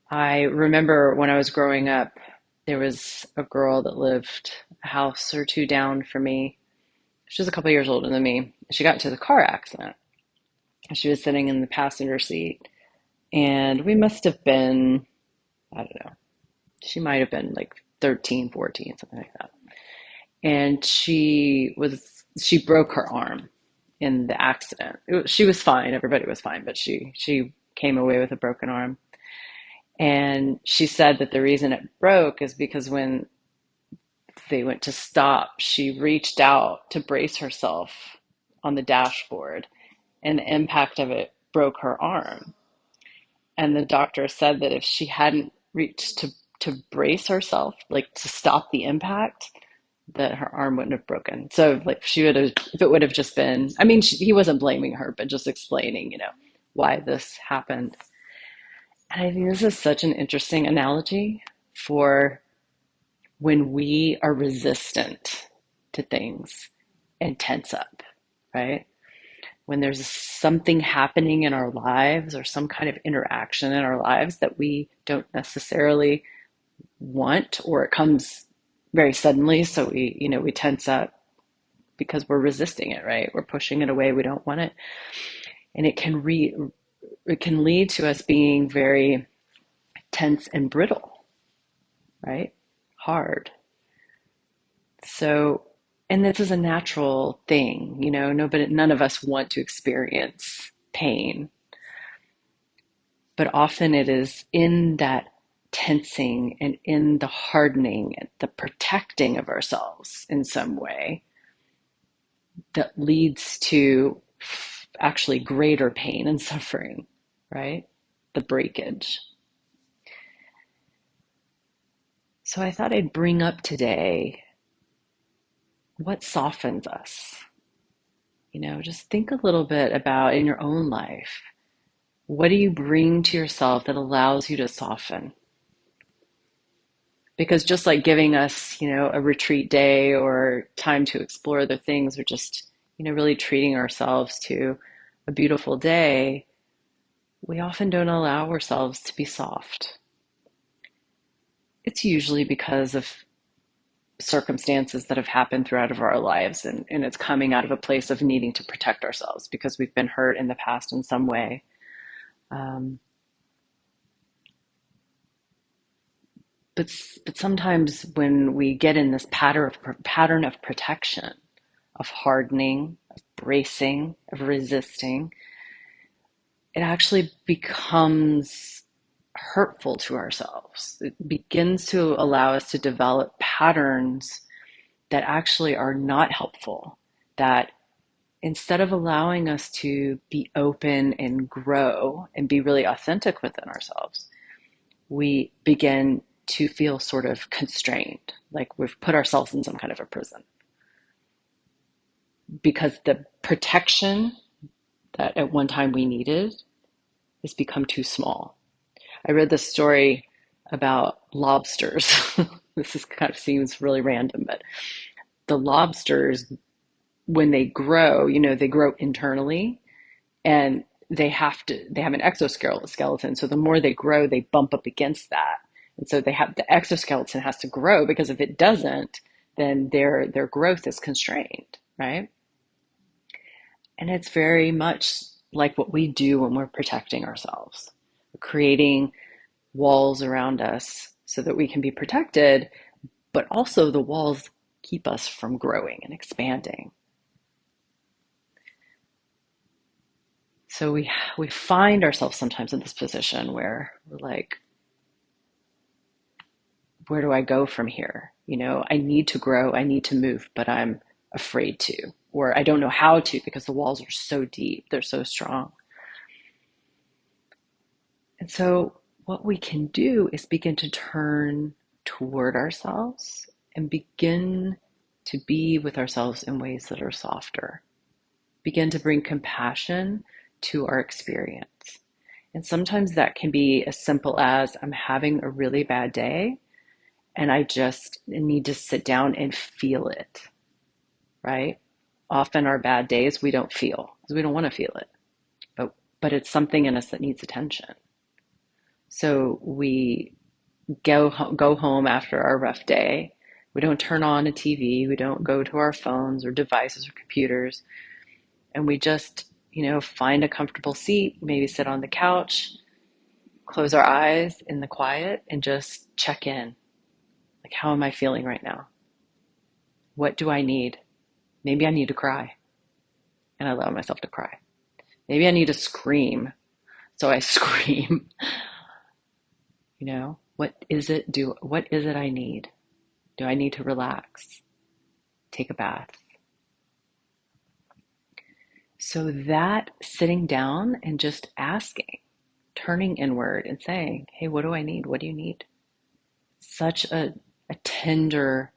I remember when I was growing up, there was a girl that lived a house or two down from me. She was a couple years older than me. She got into the car accident. She was sitting in the passenger seat, and we must have been, I don't know, she might have been like 13, 14, something like that. And she broke her arm in the accident. She was fine, everybody was fine, but she came away with a broken arm. And she said that the reason it broke is because when they went to stop, she reached out to brace herself on the dashboard, and the impact of it broke her arm. And the doctor said that if she hadn't reached to brace herself, like to stop the impact, that her arm wouldn't have broken. So, like, she would have, if it would have just been, I mean, he wasn't blaming her, but just explaining, why this happened. And I think this is such an interesting analogy for when we are resistant to things and tense up, right? When there's something happening in our lives or some kind of interaction in our lives that we don't necessarily want, or it comes very suddenly, so we tense up because we're resisting it, right? We're pushing it away. We don't want it. And it can lead to us being very tense and brittle, right? Hard. So, and this is a natural thing, none of us want to experience pain, but often it is in that tensing and in the hardening and the protecting of ourselves in some way that leads to actually greater pain and suffering, right? The breakage. So I thought I'd bring up today what softens us. Just think a little bit about in your own life. What do you bring to yourself that allows you to soften? Because just like giving us, a retreat day or time to explore other things, or just, really treating ourselves to a beautiful day, we often don't allow ourselves to be soft. It's usually because of circumstances that have happened throughout of our lives, and it's coming out of a place of needing to protect ourselves because we've been hurt in the past in some way. Um, but sometimes when we get in this pattern of protection, of hardening, of bracing, of resisting, it actually becomes hurtful to ourselves. It begins to allow us to develop patterns that actually are not helpful, that instead of allowing us to be open and grow and be really authentic within ourselves, we begin to feel sort of constrained, like we've put ourselves in some kind of a prison because the protection that at one time we needed has become too small. I read this story about lobsters. This is kind of seems really random, but the lobsters, when they grow, they grow internally, and they have an exoskeleton. So the more they grow, they bump up against that. And so the exoskeleton has to grow, because if it doesn't, then their growth is constrained, right? And it's very much like what we do when we're protecting ourselves. We're creating walls around us so that we can be protected, but also the walls keep us from growing and expanding. So we find ourselves sometimes in this position where we're like, where do I go from here? I need to grow, I need to move, but I'm afraid to, or I don't know how to because the walls are so deep, they're so strong. And so what we can do is begin to turn toward ourselves and begin to be with ourselves in ways that are softer. Begin to bring compassion to our experience. And sometimes that can be as simple as, I'm having a really bad day and I just need to sit down and feel it, right? Often our bad days we don't feel because we don't want to feel it, but it's something in us that needs attention. So we go home after our rough day. We don't turn on a TV. We don't go to our phones or devices or computers. And we just, find a comfortable seat, maybe sit on the couch, close our eyes in the quiet, and just check in. Like, how am I feeling right now? What do I need? Maybe I need to cry, and I allow myself to cry. Maybe I need to scream, so I scream. What is it I need? Do I need to relax? Take a bath? So that sitting down and just asking, turning inward and saying, hey, what do I need? What do you need? Such a tender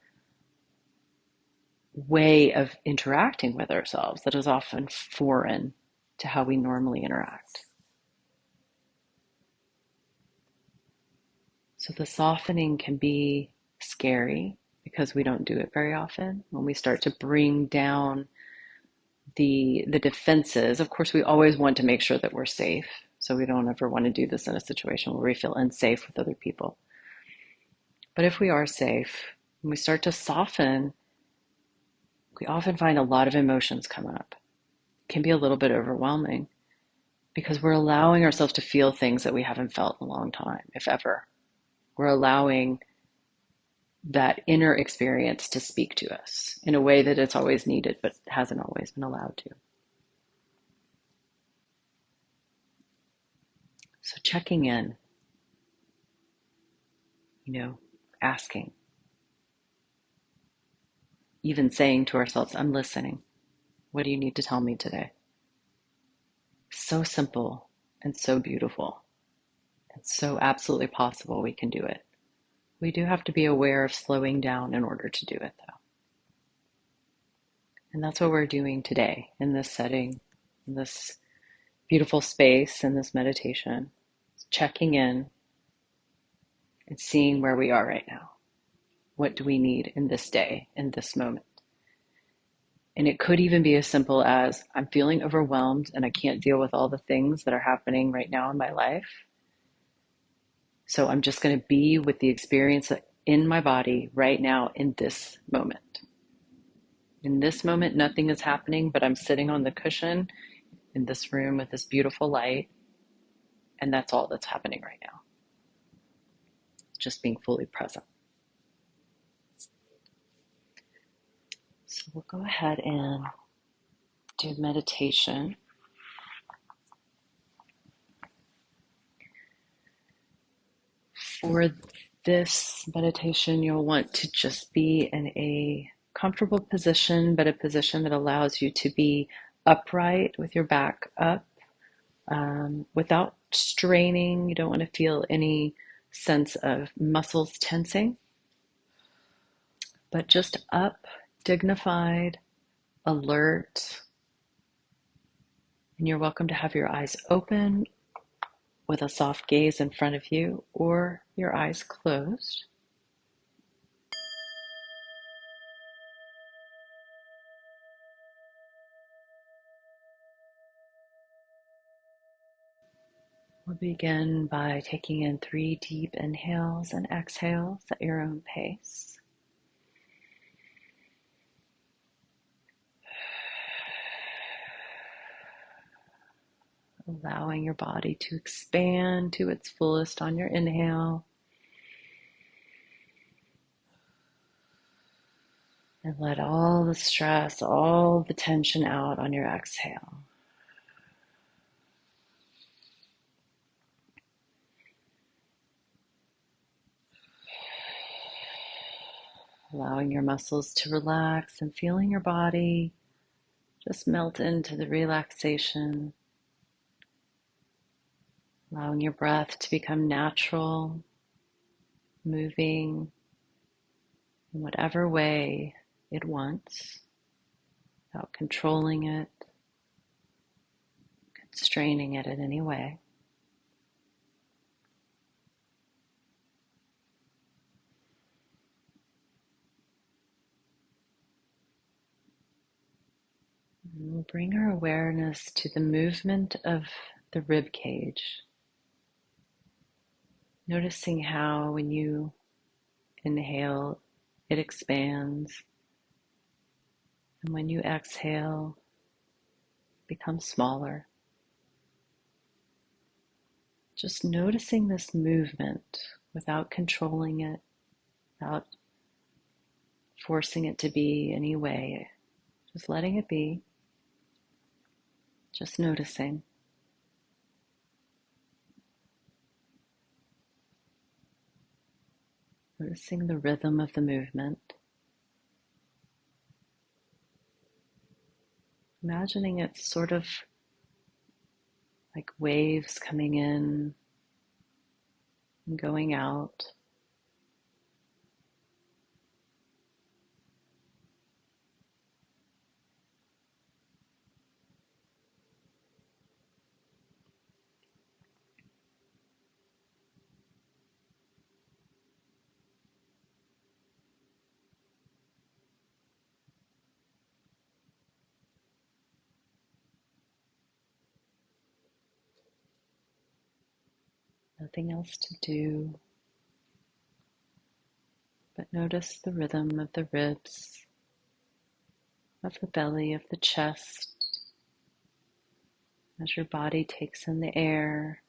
way of interacting with ourselves that is often foreign to how we normally interact. So the softening can be scary because we don't do it very often. When we start to bring down the defenses, of course, we always want to make sure that we're safe. So we don't ever want to do this in a situation where we feel unsafe with other people. But if we are safe, when we start to soften, we often find a lot of emotions come up. It can be a little bit overwhelming because we're allowing ourselves to feel things that we haven't felt in a long time, if ever. We're allowing that inner experience to speak to us in a way that it's always needed, but hasn't always been allowed to. So checking in, asking, even saying to ourselves, I'm listening. What do you need to tell me today? So simple and so beautiful and so absolutely possible we can do it. We do have to be aware of slowing down in order to do it, though. And that's what we're doing today in this setting, in this beautiful space, in this meditation, checking in and seeing where we are right now. What do we need in this day, in this moment? And it could even be as simple as I'm feeling overwhelmed and I can't deal with all the things that are happening right now in my life. So I'm just going to be with the experience in my body right now in this moment. In this moment, nothing is happening, but I'm sitting on the cushion in this room with this beautiful light, and that's all that's happening right now. Just being fully present. So we'll go ahead and do meditation. For this meditation, you'll want to just be in a comfortable position, but a position that allows you to be upright with your back up without straining. You don't want to feel any sense of muscles tensing, but just up, dignified, alert. And you're welcome to have your eyes open with a soft gaze in front of you or your eyes closed. We'll begin by taking in 3 deep inhales and exhales at your own pace. Allowing your body to expand to its fullest on your inhale. And let all the stress, all the tension out on your exhale. Allowing your muscles to relax and feeling your body just melt into the relaxation. Allowing your breath to become natural, moving in whatever way it wants, without controlling it, constraining it in any way. And we'll bring our awareness to the movement of the rib cage. Noticing how when you inhale, it expands, and when you exhale, it becomes smaller. Just noticing this movement without controlling it, without forcing it to be any way, just letting it be, just noticing. Noticing the rhythm of the movement. Imagining it's sort of like waves coming in and going out. Nothing else to do, but notice the rhythm of the ribs, of the belly, of the chest, as your body takes in the air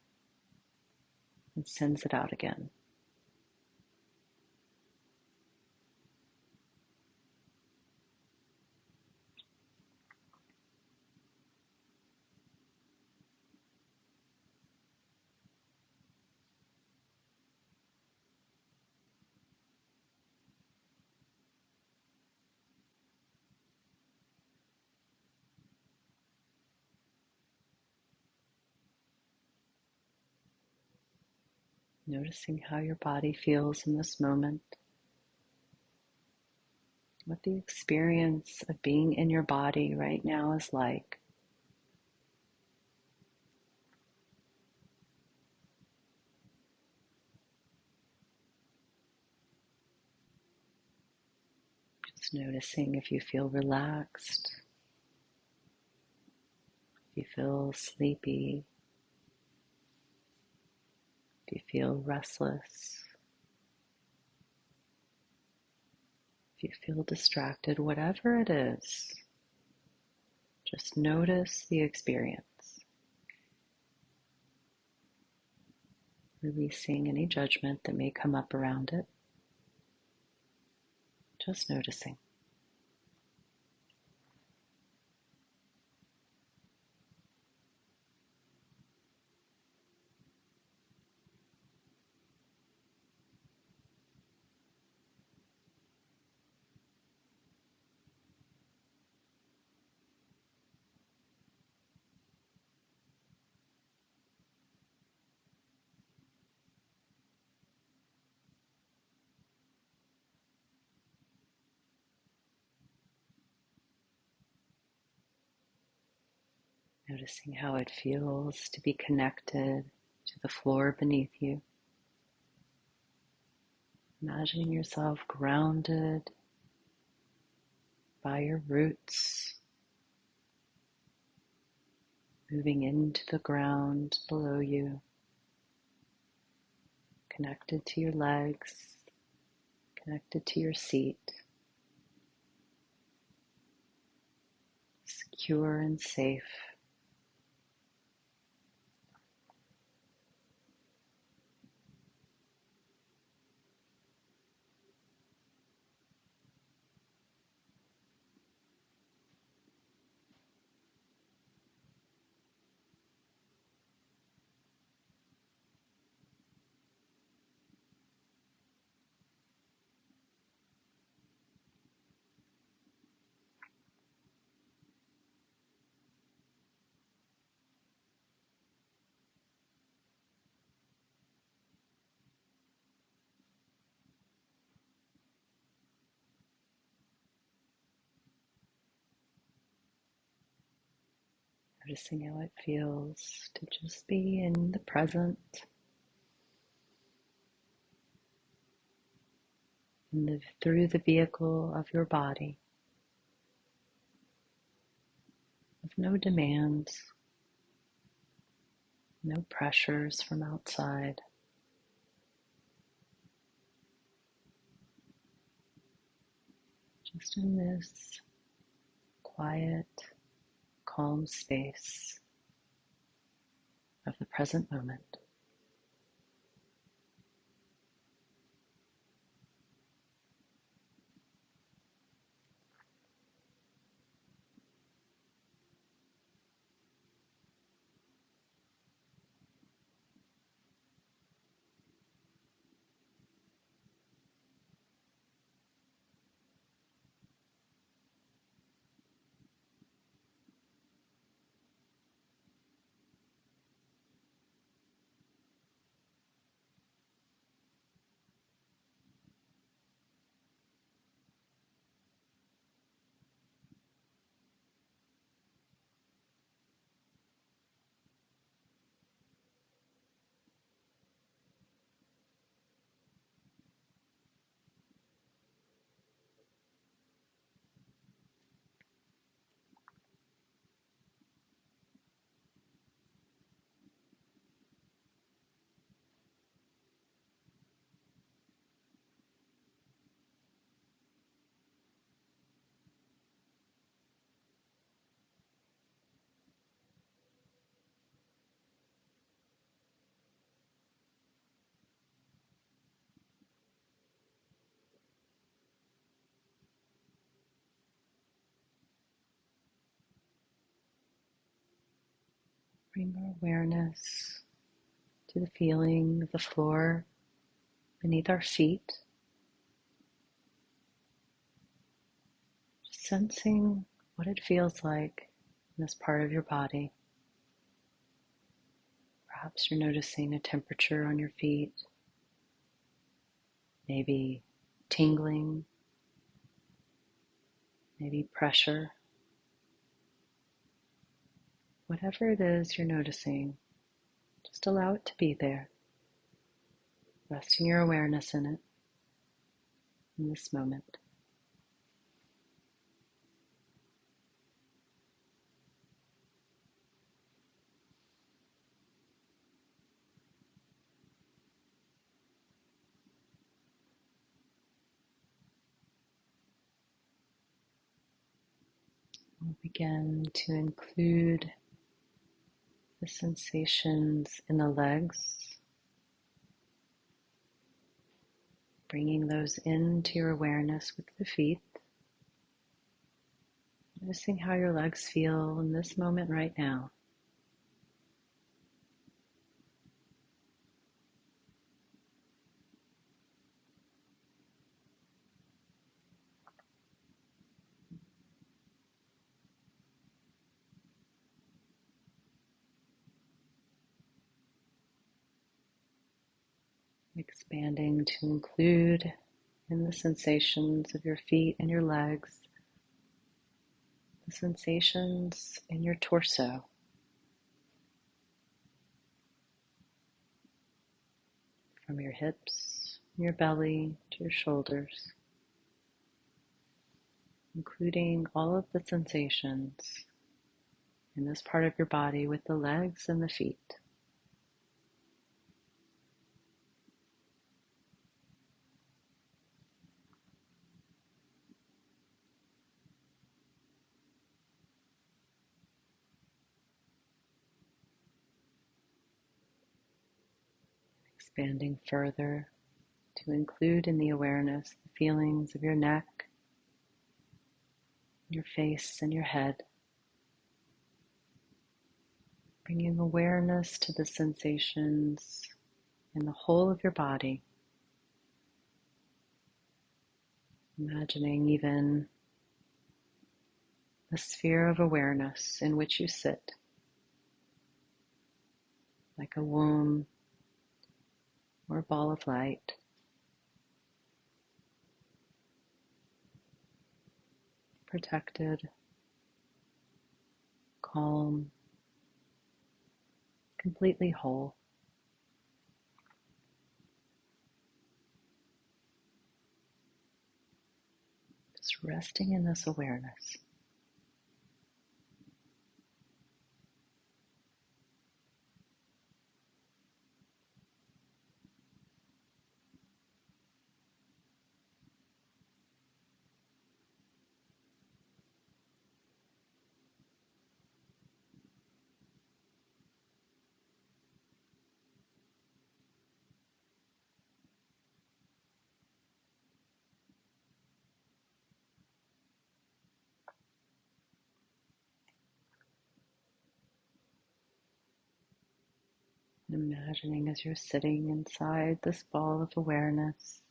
and sends it out again. Noticing how your body feels in this moment, what the experience of being in your body right now is like. Just noticing if you feel relaxed, if you feel sleepy, if you feel restless, if you feel distracted, whatever it is, just notice the experience, releasing any judgment that may come up around it, just noticing. Noticing how it feels to be connected to the floor beneath you. Imagining yourself grounded by your roots, moving into the ground below you, connected to your legs, connected to your seat, secure and safe. Noticing how it feels to just be in the present, through the vehicle of your body, with no demands, no pressures from outside. just in this quiet, calm space of the present moment. Bring our awareness to the feeling of the floor beneath our feet, just sensing what it feels like in this part of your body. Perhaps you're noticing a temperature on your feet, maybe tingling, maybe pressure. Whatever it is you're noticing, just allow it to be there, resting your awareness in it in this moment. We'll begin to include the sensations in the legs, bringing those into your awareness with the feet, noticing how your legs feel in this moment right now. Expanding to include in the sensations of your feet and your legs, the sensations in your torso, from your hips, your belly to your shoulders, including all of the sensations in this part of your body with the legs and the feet. Expanding further to include in the awareness the feelings of your neck, your face, and your head. Bringing awareness to the sensations in the whole of your body. Imagining even the sphere of awareness in which you sit, like a womb or a ball of light. Protected, calm, completely whole. Just resting in this awareness. Imagining as you're sitting inside this ball of awareness,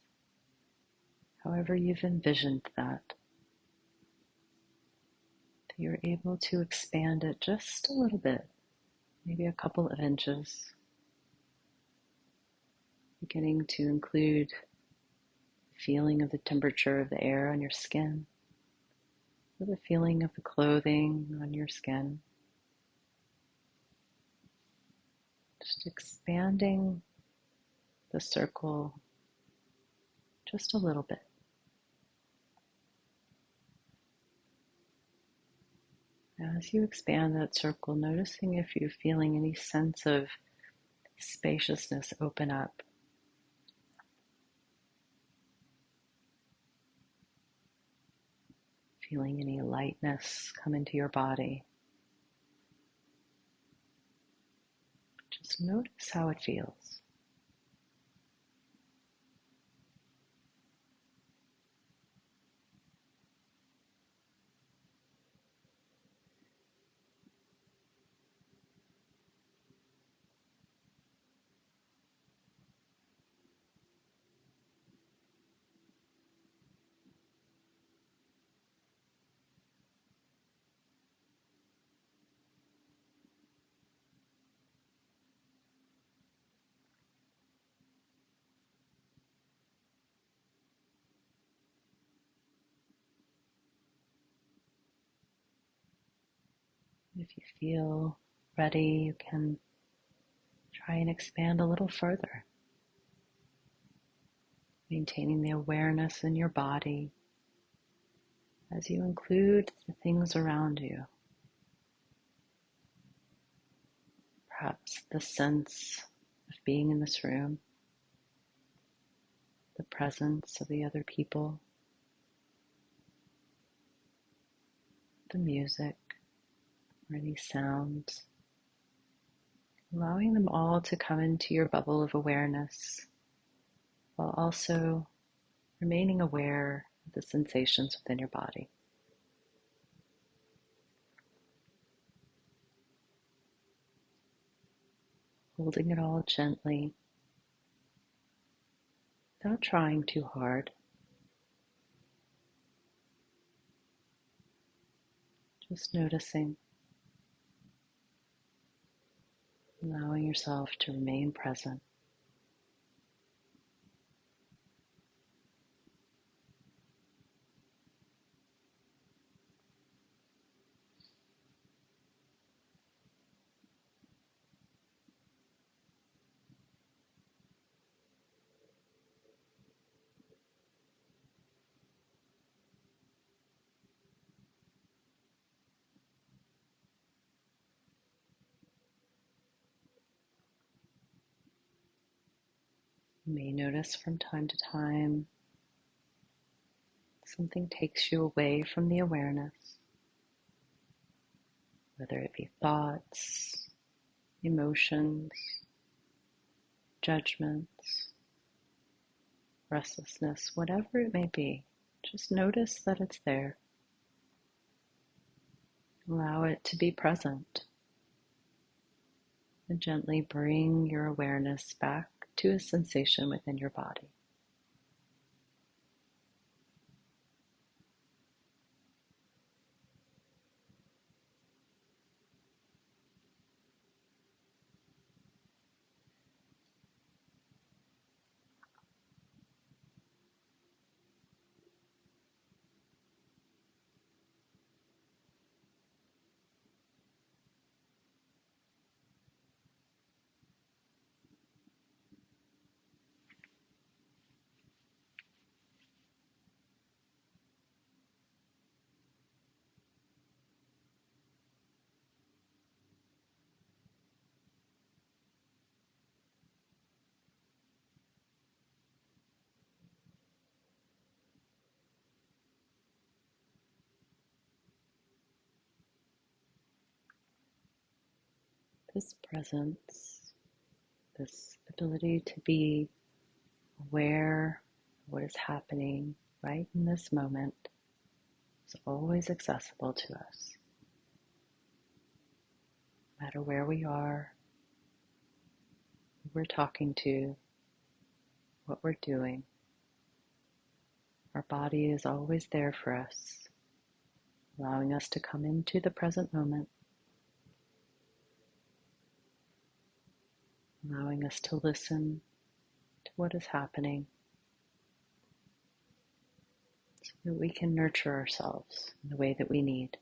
however you've envisioned that you're able to expand it just a little bit, maybe a couple of inches, beginning to include the feeling of the temperature of the air on your skin, or the feeling of the clothing on your skin. Just expanding the circle just a little bit. As you expand that circle, noticing if you're feeling any sense of spaciousness open up. Feeling any lightness come into your body. Just notice how it feels. If you feel ready, you can try and expand a little further, maintaining the awareness in your body as you include the things around you. Perhaps the sense of being in this room, the presence of the other people, the music, or any sounds, allowing them all to come into your bubble of awareness while also remaining aware of the sensations within your body. Holding it all gently without trying too hard. Just noticing, allowing yourself to remain present. You may notice from time to time something takes you away from the awareness, whether it be thoughts, emotions, judgments, restlessness, whatever it may be. Just notice that it's there. Allow it to be present, and gently bring your awareness back to a sensation within your body. This presence, this ability to be aware of what is happening right in this moment is always accessible to us. No matter where we are, we're talking to, what we're doing. Our body is always there for us, allowing us to come into the present moment, allowing us to listen to what is happening so that we can nurture ourselves in the way that we need.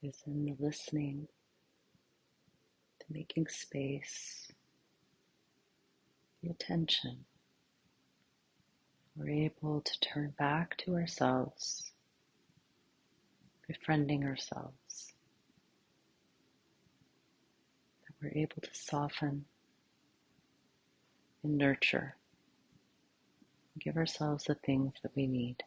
Is in the listening, to making space, the attention. We're able to turn back to ourselves, befriending ourselves, that we're able to soften and nurture, and give ourselves the things that we need.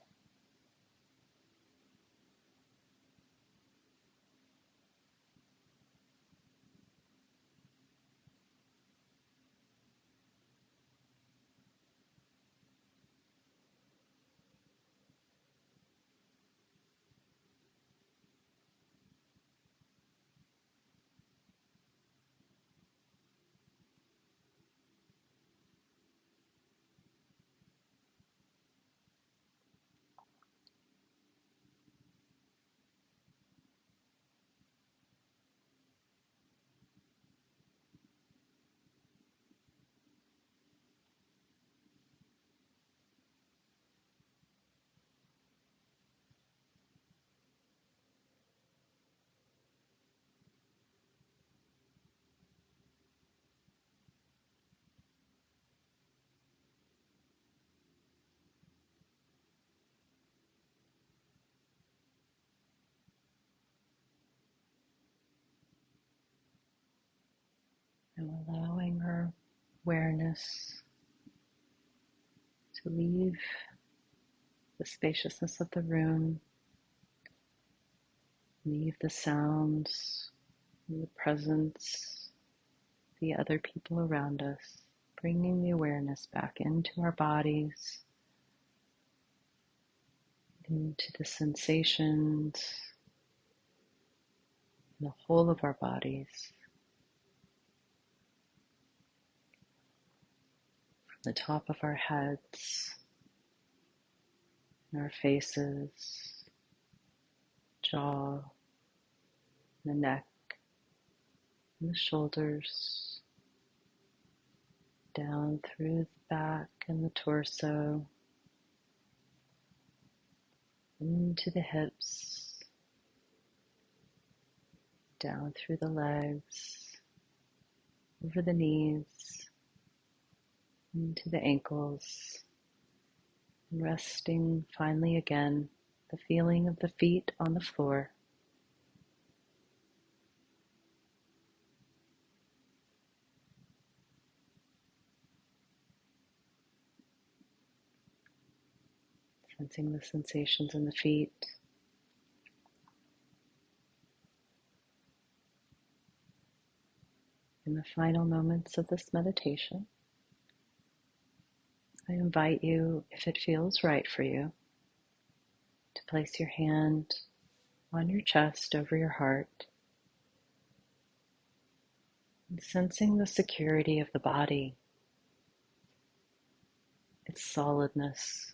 And allowing our awareness to leave the spaciousness of the room, leave the sounds, the presence, the other people around us, bringing the awareness back into our bodies, into the sensations, in the whole of our bodies, from the top of our heads, and our faces, jaw, the neck, and the shoulders, down through the back and the torso, into the hips, down through the legs, over the knees, into the ankles, and resting finally again the feeling of the feet on the floor. Sensing the sensations in the feet. In the final moments of this meditation, I invite you, if it feels right for you, to place your hand on your chest over your heart, and sensing the security of the body, its solidness,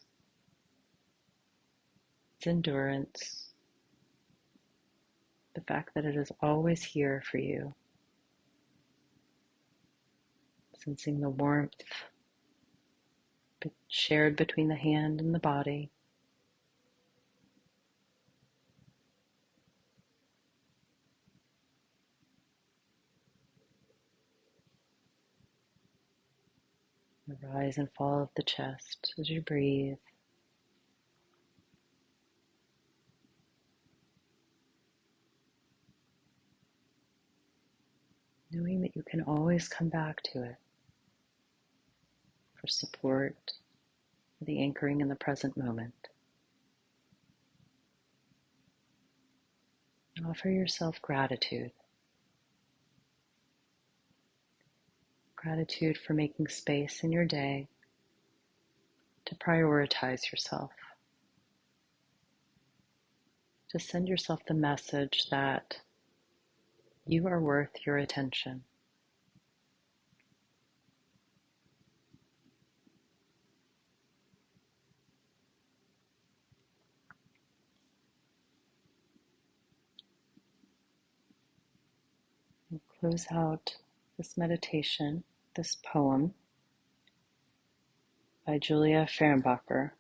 its endurance, the fact that it is always here for you, sensing the warmth shared between the hand and the body. The rise and fall of the chest as you breathe. Knowing that you can always come back to it for support, for the anchoring in the present moment. Offer yourself gratitude. Gratitude for making space in your day to prioritize yourself, to send yourself the message that you are worth your attention. And close out this meditation, this poem by Julia Fehrenbacher.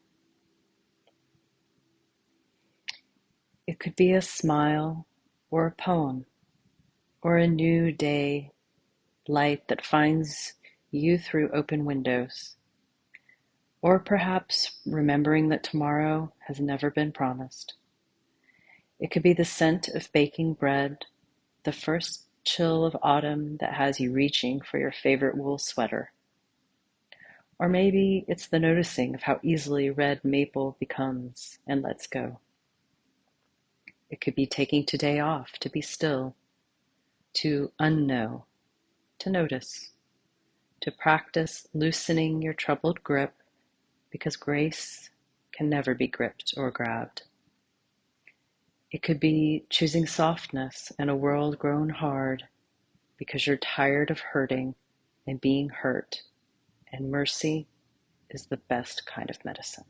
It could be a smile or a poem or a new day light that finds you through open windows, or perhaps remembering that tomorrow has never been promised. It could be the scent of baking bread, the first chill of autumn that has you reaching for your favorite wool sweater. Or maybe it's the noticing of how easily red maple becomes and lets go. It could be taking today off to be still, to unknow, to notice, to practice loosening your troubled grip, because grace can never be gripped or grabbed. It could be choosing softness in a world grown hard, because you're tired of hurting and being hurt, and mercy is the best kind of medicine.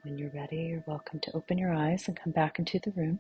When you're ready, you're welcome to open your eyes and come back into the room.